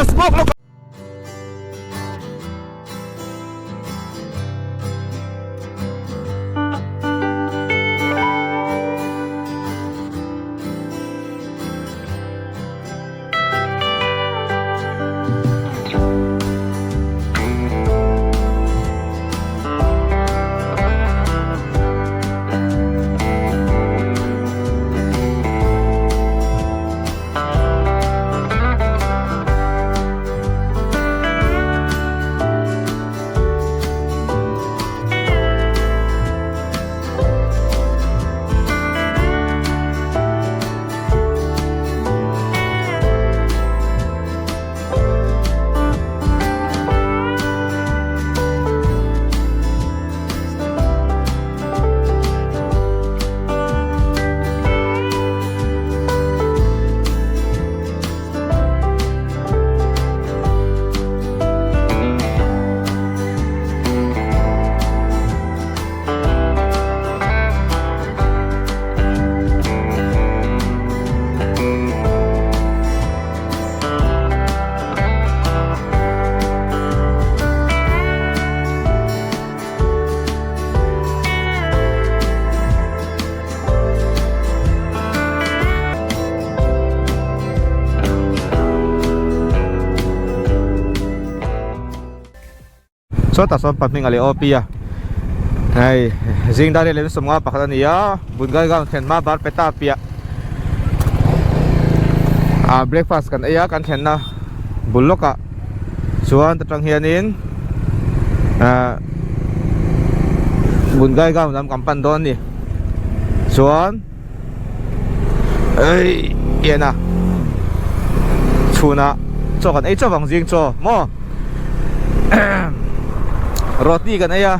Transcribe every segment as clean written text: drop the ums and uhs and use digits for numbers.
smoke lo so ta son paming ali opia ai jing dare le somnga pakania bungai ga khen ma bar peta pia breakfast kan aya kan khen na buloka chuan ta tang hianin bungai ga nam kampan don ni chuan ai yena chuna cho kan ai cho bang jing cho mo roti kan aya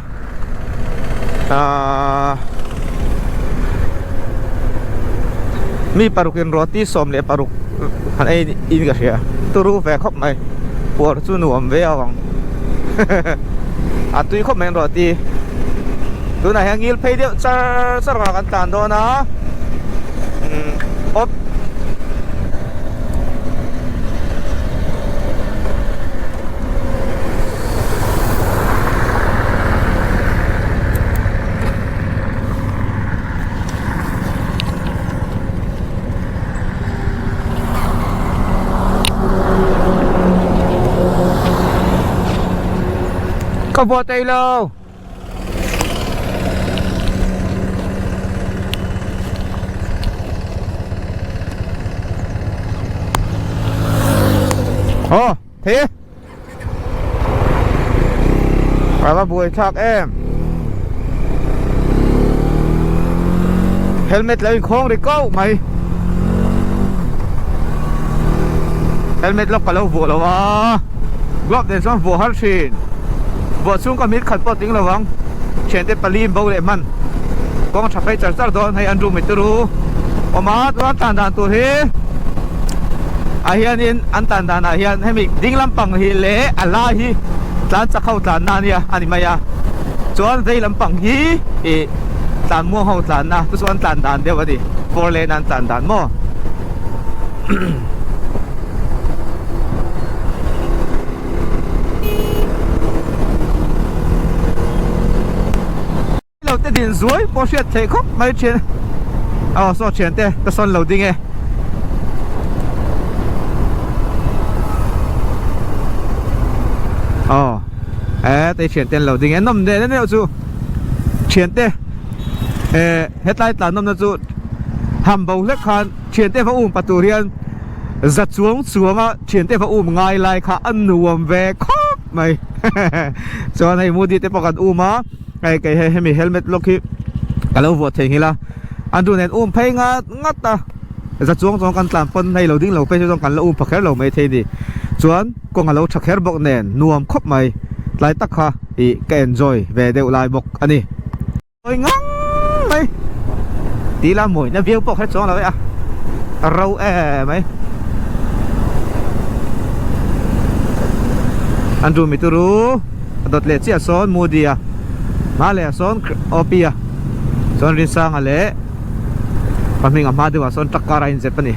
mi parukin roti som le paruk kan ai in ga sia turu ve khop mai por chu nuam ve awang atui khop men roti tu na hangil phei deu char kan tan do na op có vô tay lâu ồ thế và buổi chắc em helmet lên không đi câu mày helmet lóc cả lâu vụ lâu à glove đến xong vụ hard shin vợ xuống con mít khẩn pot tiếng là vắng chuyện tới palim bao lệ man con chặt phải chặt đòn hay ăn rum mít ru mà tôi tàn đàn tôi thế hiền in ăn tàn đàn hiền hay mình đinh lắm bằng hi lệ Allah hi tàn chắc khâu tàn nan ya anh mày ya chuan dây lắm bằng hi tàn mua hậu tàn na tôi chuan tàn đàn đeo vào đi four lane ăn tàn đàn mo te din zuai po shet thei khop mai chen so chen te ta son loading e te chen ten loading e nom de ne chu chen te headlight la nom na chu ham bo le khan chen te va paturian za chuang chuanga chen te va ngai lai kha an nuam ve khop mai so nei mudi te pakan ma cái hay helmet lock hi kalau vượt thì là anh tu nên phê ngắt ta ra xuống trong căn làm phân hay lâu đinh lâu phê trong căn lâu phải lâu mấy thế đi xuống con lâu chắc hết bọc nền nuông khóc mày lại tắc ha thì cái enjoy về đều lại bọc anh đi ôi ngang mày tí là mũi nó viêu bọc hết xuống là vậy râu mày anh tu mi tu ru đợt lệ chia son mua đi mà lệ son opia son rin sang lệ paming amadu son takara in Japan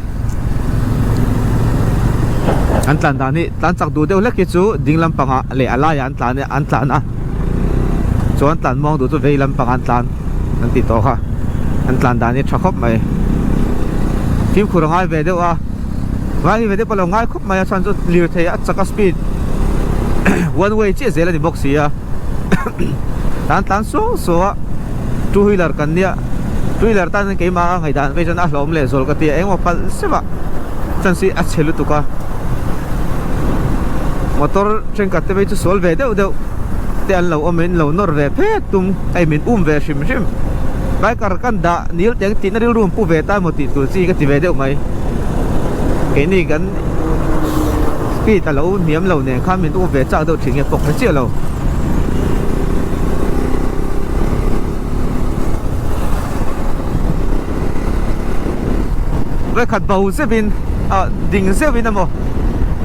an tlan da ni tlan chak du deuh hlek hi chu ding lampanga le alai an tlan a chu an tlan mong du chu vei lampang an tlan an ti to kha an tlan da ni tha khop mai phim khur ngai ve deuh a ngai ve deuh palo ngai khop mai a chan chu lir thei a chaka speed one way che zel ani box ya tan so a two wheeler kan nia two wheeler tan ke ma ngai dan ve jan a hlom le zol ka ti eng pal seba chan si a chelu tu ka motor chen ka te ve chu sol ve deuh te an lo omen lo nor ve phe tum ai min ve shim bai kar kan da nil teng tin ril rum pu ve ta mo ti tu chi ka ti ve deuh mai ke ni kan speed ta lo niam lo ne kha min ve cha deuh thing e pok na chi lo ve khat bau se bin ding se bin mo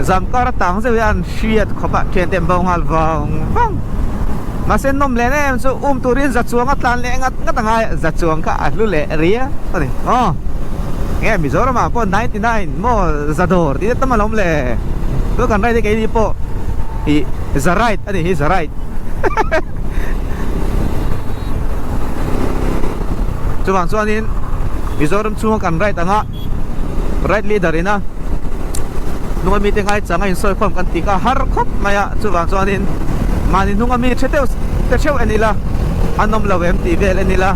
zam kar tang se an shiat khopa chen tem bong hal vang mà sen nom le em so turin za chuang atlan le ngat ngai za chuang ka lu le ria ani nghe Mizoram mà po 99 mo za dor di ta malom le to kan rai de ke ni po hi za right ani hi za right chuang chuanin Mizoram chuang kan right anga right leader ina nunga meeting ai changa in soi khom kan ti ka har khop maya chuanin mani nunga mi cheu anila anom lawem ti vel anila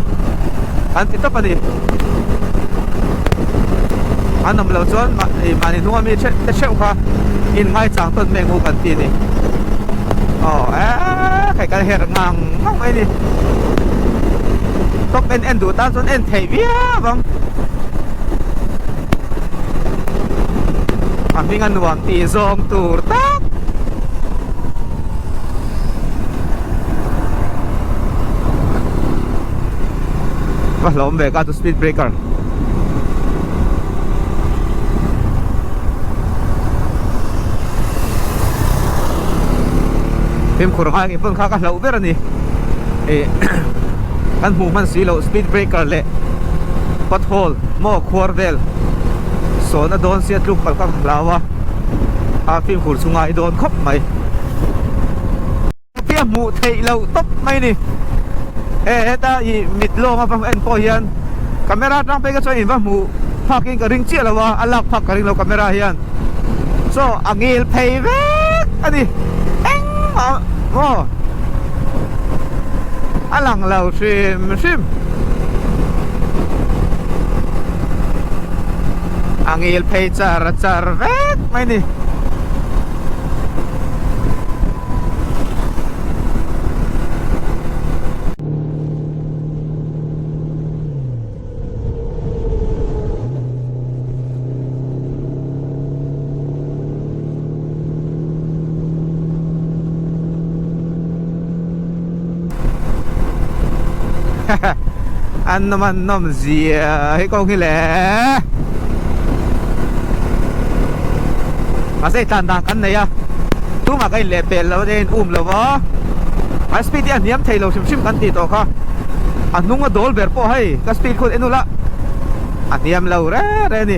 an ti tapani anom law chuan mani nunga mi cheu kha in ngai chang ton mengu kan ti ni khai kan her ngang ngong ai ni top en du ta chuan en thei via bang amingan nuam ti zong tur tak lom về to speed breaker phim khur hai cái phương khác cả lẩu biết rồi nè kan mu man si lo speed breaker le pothole mo khorvel so na don siat luk pal ka lawa phim khur sungai don khop mai pia mu thei lo top mai ni eta i mitlo ma pang en po hian camera tang pe ka choi in va mu parking ka ring chia lawa alak phak ka ring lo camera hian so angil phei ve ani eng mo alang lo sim angil phei char ve mai ni anh nom gì hay con cái lẽ mà sẽ tàn đạc anh này à tú mà cái lẽ bền lâu đến lâu vợ mà speed anh niệm thấy lâu sim căn tì to kha anh nung ở đổ bể po hay cái speed khôn enu la anh niệm lâu re nè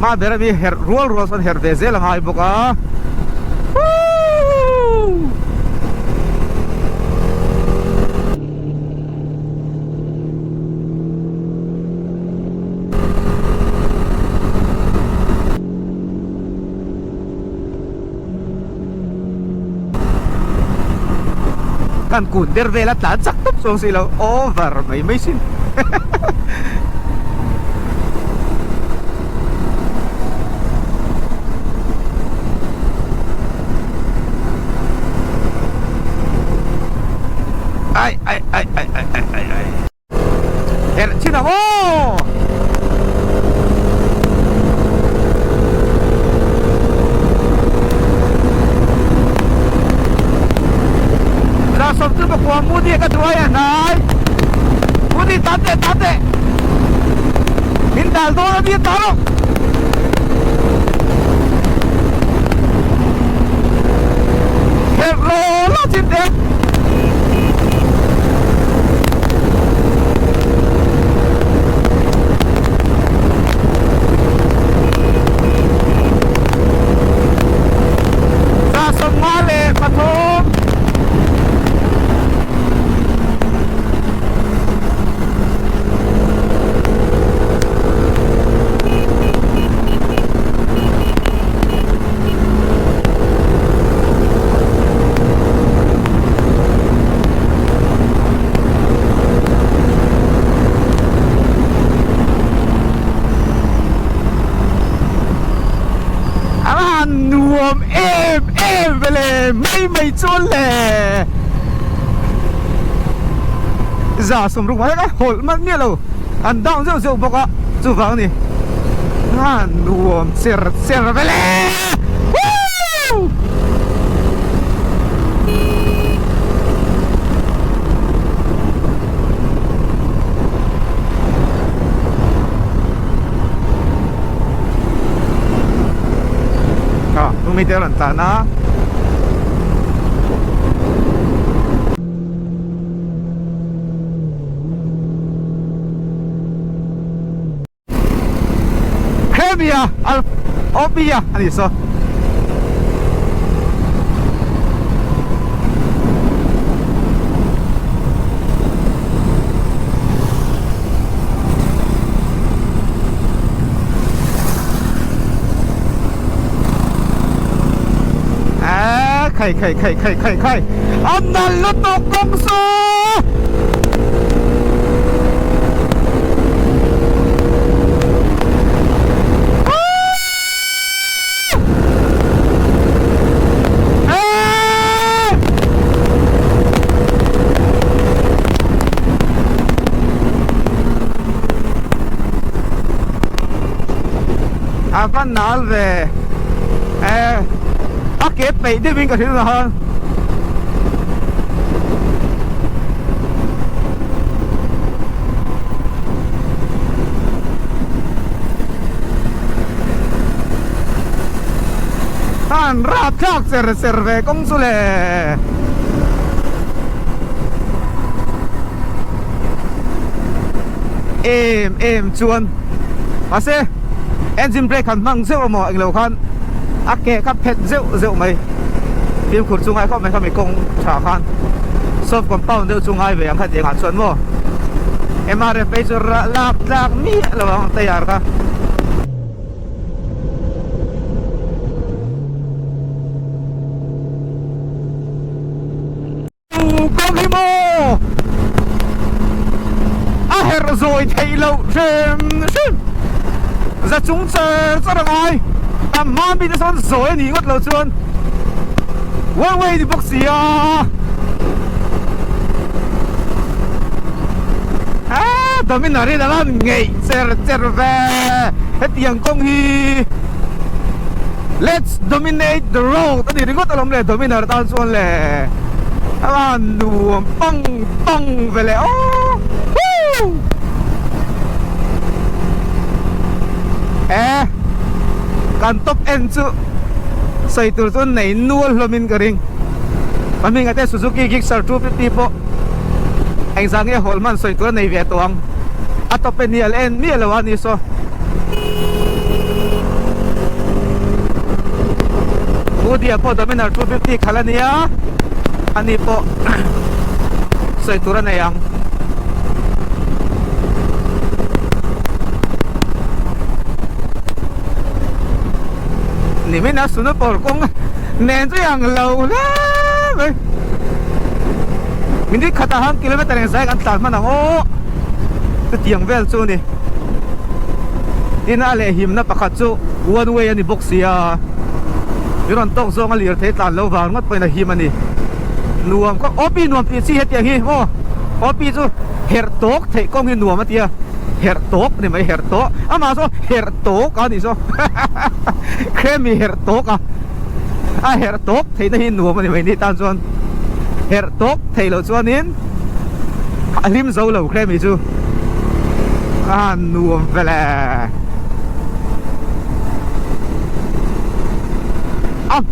mà bể mi her roll son her veze lang hai boka kan kunder vela tan sak top so sila over may sin ay her china mo som tu ba kwa mudi ka tuaya nai mudi tate hindal do na dia talo hello la chinte nuông em về lệ mây chuôn lệ giả sum rung ấy hol mất nghĩa đâu anh đong rượu bọc ạ chú vắng đi nuông ser về lệ mi tiêu lần ta na Hebia al Opia ani so khai anh đã lướt tốc công số văn nói về kết bị đi viên cả thứ hơn tan ra chắc serve công số lệ em chuan mà xe engine brake hẳn mang rượu mà anh lâu khăn kê các pet rượu mày phim khurt chung ai không mày công trả khan soft compound rượu chung ai về anh khát tiếng hạt xuân mò em ở đây bây giờ lạc mi là bằng tay ar ka công hi mô her rồi thấy lâu xem ra chúng chờ cho được ai mà bị nó son rồi nhỉ ngất lâu chuan quay đi bốc xì tao mình nói là ngày ser về hết tiếng công hi let's dominate the road tao đi ngất lòng lệ dominate tao chuan lệ nuông băng về lệ kan top end chu sai tur chu nei nual hlomin ka ring paminga te Suzuki Gixxer 250 po anh sang ye holman sai tur nei ve tong atop enial en mi lawani so udia po dominar 250 khalania ani po sai tur nei ang mình đã xuống bỏ công nền cho hàng lâu lắm mình đi khát hàng km này sai ăn tạt mà nào ô cái tiếng vel chu đi đi na lệ him na pakhat chu one way ani boxia yuron tok zong ali thế tàn lâu vào mất phải là him ani nuông có opi nuông pi chi hết tiếng hi ô opi chu her tok thấy công hi nuông mà tia her tok ni mai her tok ama so her tok ani so kremi her tok her tok thấy nó hin nuông mà mai ni tan chuan her tok thấy lo chuan in lim zo lo kremi chu nuông vele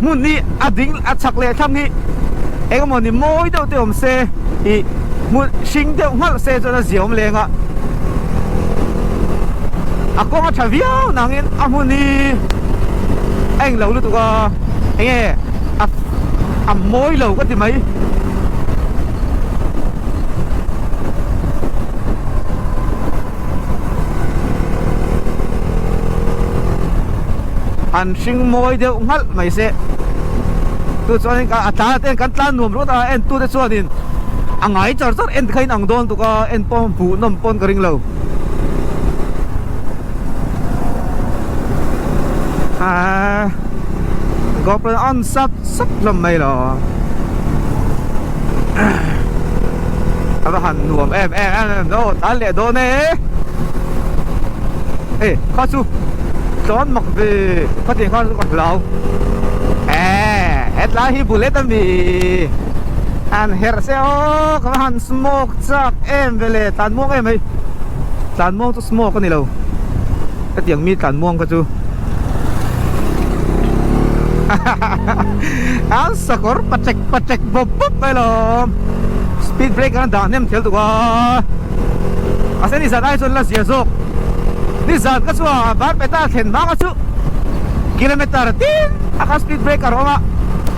mun ni ading achak le tham ni eng ni moi do te om se i mun sing de hal se cho na ziom le nga ako nga chavio nangin amuni anh lâu luôn có anh nghe mối lâu có thì mấy anh sinh môi đều ngắt mày sẽ tôi cho anh cả ta tên cắn tan nuông rồi ta anh tôi đã cho đến anh ấy cho rất anh thấy anh đón tôi có anh pom phụ nôm pon cái ring lâu có phần ăn sắp sắp làm mày rồi và hẳn nuông em đâu ta lệ đâu nè ê khó chú đón mặc về phát triển con còn lâu hết lá hi bullet mi an her se o có hẳn smoke chắc em về lệ tàn muông em ấy tàn muông to smoke con này lâu cái tiếng mi tàn muông có chú ang sakor pacek bopไปลม speed break kan dan nem thel tuwa ase ni sanai chon la sia zok ni zan ka chuwa bar peta thlen ma ka chu kilometer tin aka speed break ka roma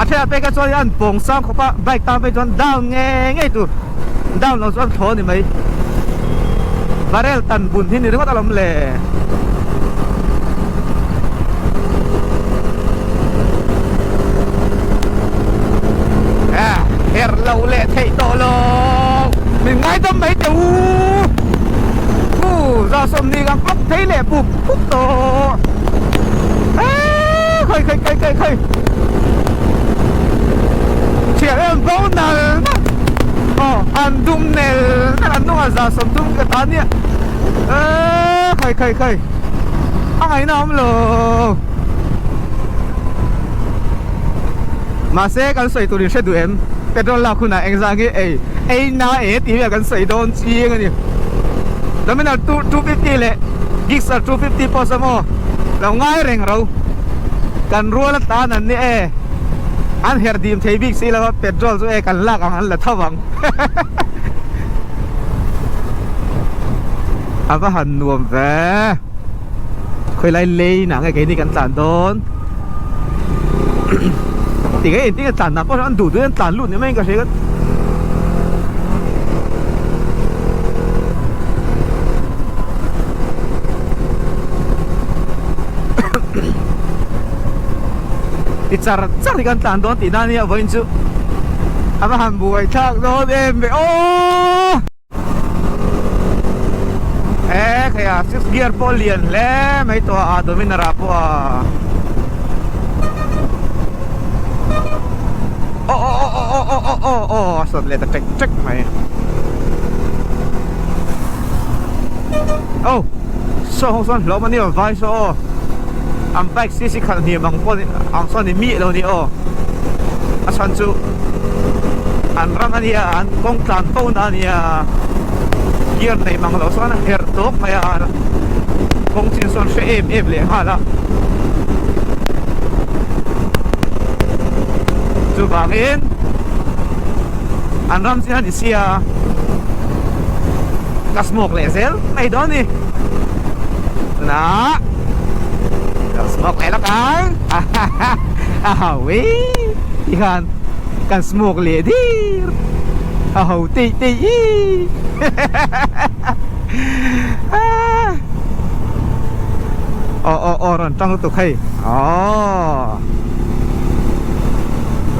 athe pe ka chon an pong sang khopa bike ta pe chon down nge tu down lo chon tho ni mai barel tan bun hin ni ro ta lom le her lâu lệ thấy to lo mình ngay tâm mấy tiểu ra sông đi gặp bắp thấy lệ bụp bụp to khơi trẻ em bao nè ăn đum nè ăn đum à ra sông đum cái tán nhỉ khơi ai nắm lo mà sẽ cần sợi tụi sẽ đuổi em petrol là khu nào anh ra cái ấy na thì là cần sợi đòn chi cái gì đó mới là 250 lệ gigs là 250 po sa mo là ngay rèn rồi cần rùa là ta nè anh her dim thấy big xí là petrol rồi cần lạc anh là thao vắng à và hẳn nuông về khơi lại lê nè cái này cần tàn đón thì cái cái tàn nào có ăn đủ thứ tàn luôn nếu mấy cái gì thì chả thì cái tàn đó thì nãy giờ vẫn chưa à mà hàm bùi thác đó em về cái à six gear po liền le mấy toa dominara po so let the check mày so không son lo mà nhiều vai so am bike xí khăn nhiều bằng con ang son thì mi đâu đi san chu an ram anh an công tàn phone anh gear này bằng lo son hair top mày công tin son sẽ em lệ ha la chu bangin an ram sin di sia ka smoke le zel mai do ni na ka smoke le la kan wi kan smoke le di ti ron tang tu khai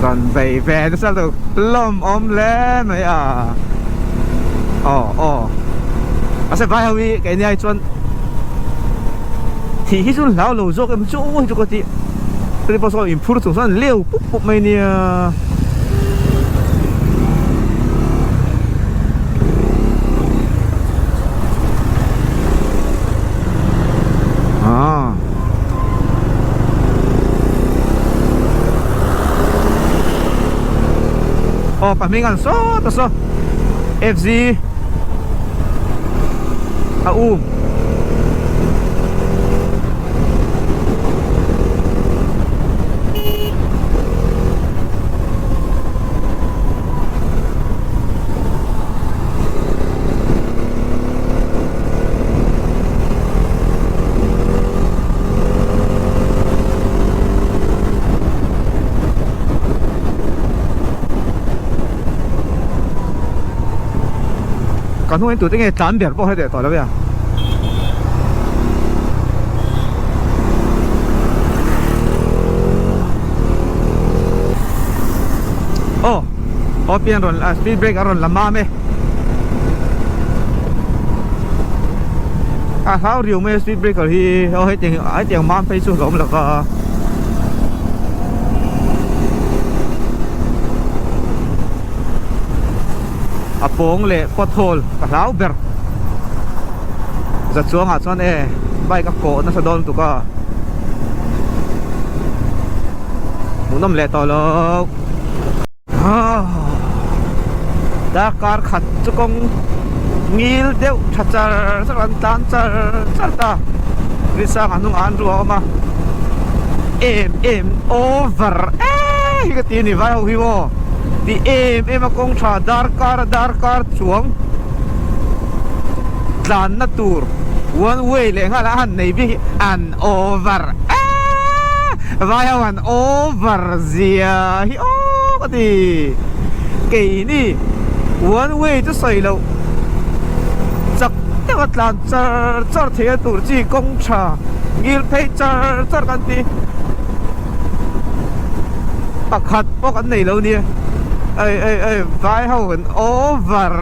ron về về nó sao được lom lên mày sẽ vai huy cái này chọn thì khi chúng lão lầu dốc em chỗ cho cái gì tôi bao giờ improve tổng số liều bút mày nè pamingan so FZ còn không anh tụi nghe chán đẹp bao hay để tỏi đó bây giờ pian rồi speed break rồi làm ma mê sao điều mê speed break rồi thì hết tiền man phải xuống gồm là apong le pothol ka lau ber za chuang a chuan bike ka ko na sa don tu ka munam le to lo Dakar khat chukong ngil deu chachar saran tan char ta risang anung an ruwa ma em over cái tiền này vai hi wo đi em mà công tra Dakar chuang dan na tour one way le nga la han nei bi an over vai an over zia hi cái gì kỳ ni one way cho soi lâu chắc thế mà làm char thế tour chi công tra ngil pay char kan ti Pakhat po kan nei lo ni ai vai ho an over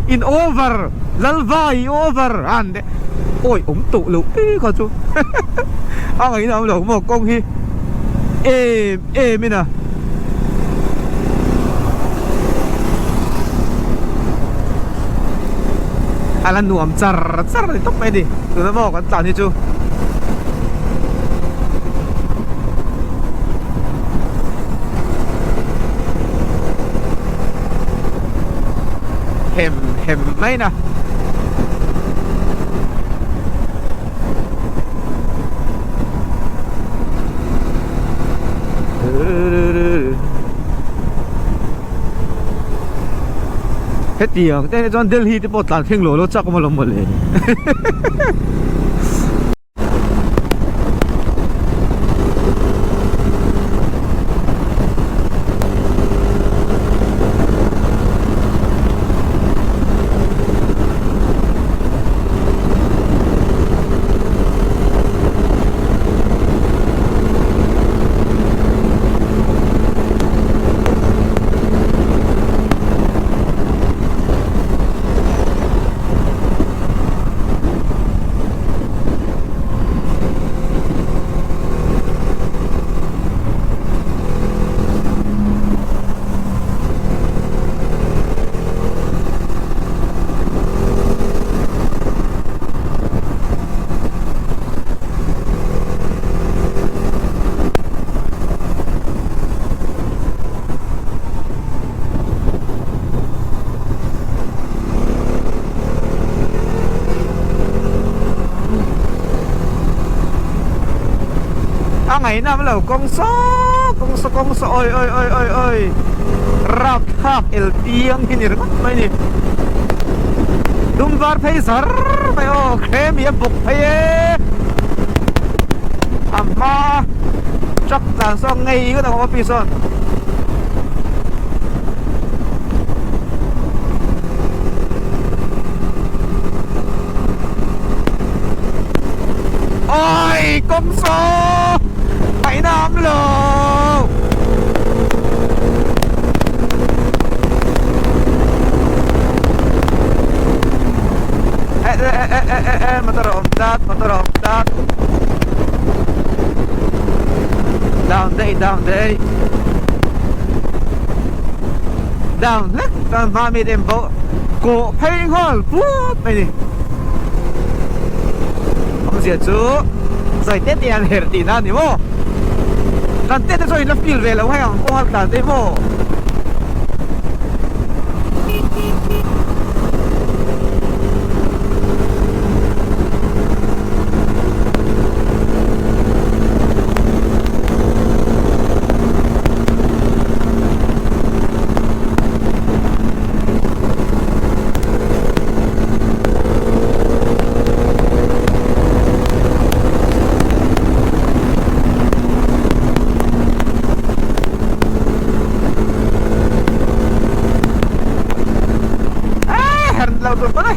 in over lalvai over ande ôi tụ lu con chú ông ấy nào đâu một công hi em nè ala nuam char thì tóc mày đi tụi nó bỏ con tao như chú hẻm mấy nè hết tiền thế nên John Delhi thì bột làn phim lỗ nó chắc có một lần ngày nào là công số ôi rap thap el tiang ini rất mấy nè đúng var thấy sar mày ô khem yếm bục thấy amma chắc là sao ngay cái tao có pi son ôi công số Hải Nam lô motor omdat down day down hết toàn ba mươi đêm bộ cổ pay hall phút mày đi không gì chú rồi tết tiền hết tiền nào nhỉ mô lần tết rồi nó phil về là hay không có hoàn toàn thế mô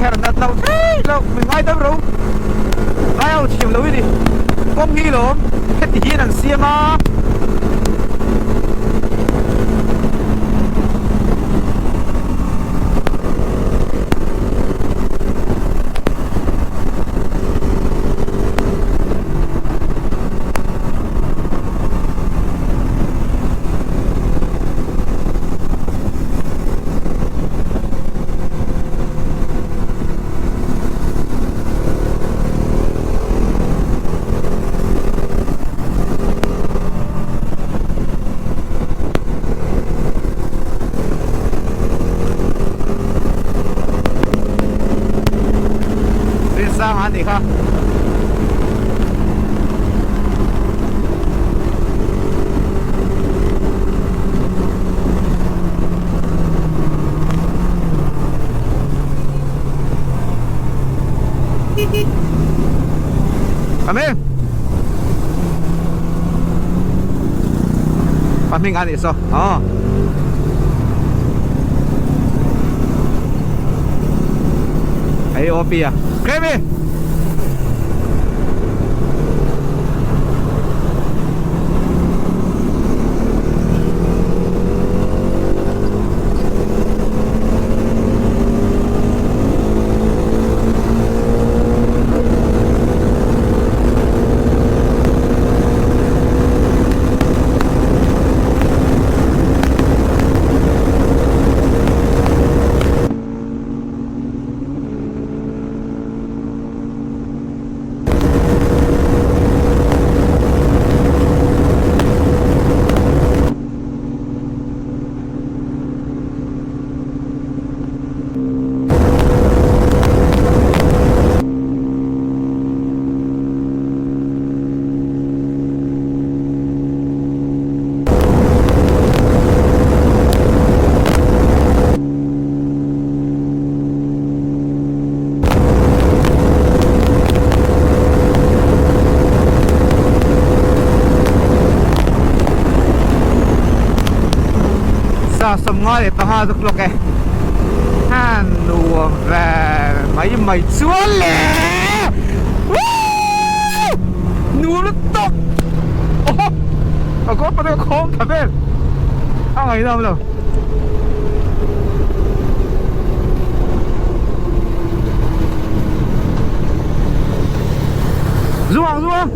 hernat lau lau mình ngay tâm rồi ai chịu lối đi công nghi lắm cái gì đang xia mà ค่ะKami Paming ani so Ay OP ya Kami Sa som ngoi to ha duk lok eh Han nuông ra mấy mày chúa lẹ Nuông nó tốc có bắt đầu không thật bên ngày đâu đâu Ruộng